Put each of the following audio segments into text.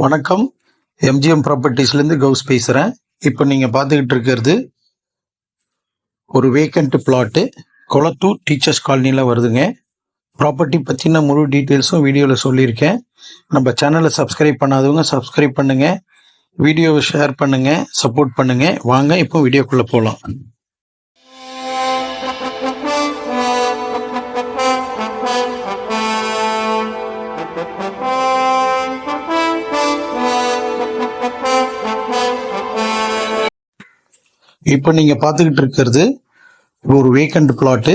வணக்கம். எம்ஜிஎம் ப்ராப்பர்ட்டிஸ்லேருந்து கவுஸ் பேசுகிறேன். இப்போ நீங்கள் பார்த்துக்கிட்டு இருக்கிறது ஒரு வேக்கண்ட் பிளாட்டு கொளத்தூர் டீச்சர்ஸ் காலனியில் வருதுங்க. ப்ராப்பர்ட்டி பற்றின முழு டீட்டெயில்ஸும் வீடியோவில் சொல்லியிருக்கேன். நம்ம சேனலை சப்ஸ்கிரைப் பண்ணாதவங்க சப்ஸ்கிரைப் பண்ணுங்கள், வீடியோவை ஷேர் பண்ணுங்கள், சப்போர்ட் பண்ணுங்கள். வாங்க இப்போ வீடியோக்குள்ளே போகலாம். இப்போ நீங்கள் பார்த்துக்கிட்டு இருக்கிறது ஒரு வேக்கண்ட் பிளாட்டு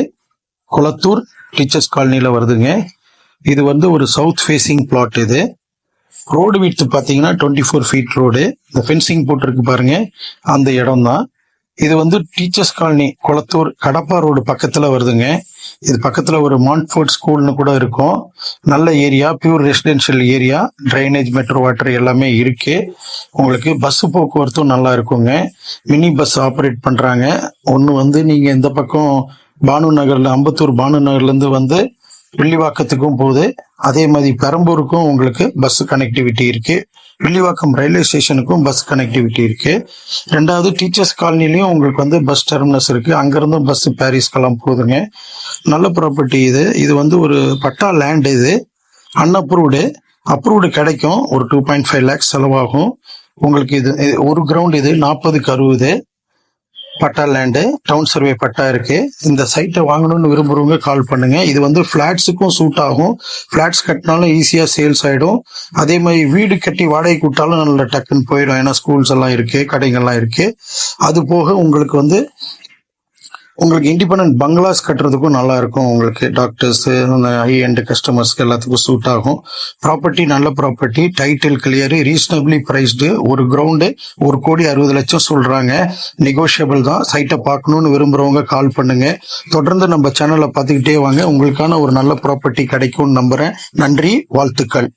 கொளத்தூர் டீச்சர்ஸ் காலனியில் வருதுங்க. இது ஒரு சவுத் ஃபேஸிங் பிளாட். இது ரோடு விட்த் பார்த்தீங்கன்னா 24 ஃபீட் ரோடு. இந்த ஃபென்சிங் போட்டிருக்கு பாருங்க, அந்த இடம் தான் இது. Teachers colony Kolathur Kadapa road பக்கத்தில் வருதுங்க. இது பக்கத்தில் ஒரு மான்ட்ஃபோர்ட் ஸ்கூல்னு கூட இருக்கும். நல்ல area, pure residential area, drainage, metro water எல்லாமே இருக்கு. உங்களுக்கு பஸ் போக்குவரத்தும் நல்லா இருக்குங்க. மினி பஸ் ஆப்ரேட் பண்றாங்க. ஒன்று நீங்க இந்த பக்கம் பானு நகர்ல, அம்பத்தூர் பானு நகர்லேருந்து வில்லிவாக்கத்துக்கும் போகுது. அதே மாதிரி பெரம்பூருக்கும் உங்களுக்கு பஸ் கனெக்டிவிட்டி இருக்கு. வில்லிவாக்கம் ரயில்வே ஸ்டேஷனுக்கும் பஸ் கனெக்டிவிட்டி இருக்கு. ரெண்டாவது டீச்சர்ஸ் காலனிலையும் உங்களுக்கு பஸ் டெர்மினஸ் இருக்கு. அங்கிருந்தும் பஸ் பாரிஸ்க்கெல்லாம் போகுதுங்க. நல்ல ப்ராப்பர்ட்டி இது. இது ஒரு பட்டா லேண்ட். இது அப்ரூவ்டு கிடைக்கும். ஒரு 2.5 lakhs செலவாகும் உங்களுக்கு. இது ஒரு கிரவுண்ட். இது 40க்கு 60 பட்டா லேண்டு, டவுன் சர்வே பட்டா இருக்கு. இந்த சைட்டை வாங்கணும்னு விரும்புறவங்க கால் பண்ணுங்க. இது பிளாட்ஸுக்கும் சூட் ஆகும். பிளாட்ஸ் கட்டினாலும் ஈஸியா சேல்ஸ் ஆயிடும். அதே மாதிரி வீடு கட்டி வாடகை கூட்டாலும் நல்ல டக்குன்னு போயிடும். ஏன்னா ஸ்கூல்ஸ் எல்லாம் இருக்கு, கடைகள்லாம் இருக்கு. அது போக உங்களுக்கு இண்டிபெண்டன்ட் பங்களாஸ் கட்டுறதுக்கும் நல்லா இருக்கும். உங்களுக்கு டாக்டர்ஸ், ஹை எண்ட் கஸ்டமர்ஸ்க்கு எல்லாத்துக்கும் சூட் ஆகும். ப்ராப்பர்ட்டி நல்ல property, title clear, reasonably priced. ஒரு கிரவுண்டு 1,60,00,000 சொல்றாங்க. நெகோஷியபிள் தான். சைட்டை பார்க்கணும்னு விரும்புறவங்க கால் பண்ணுங்க. தொடர்ந்து நம்ம சேனலை பார்த்துக்கிட்டே வாங்க. உங்களுக்கான ஒரு நல்ல ப்ராப்பர்ட்டி கிடைக்கும்னு நம்புறேன். நன்றி, வாழ்த்துக்கள்.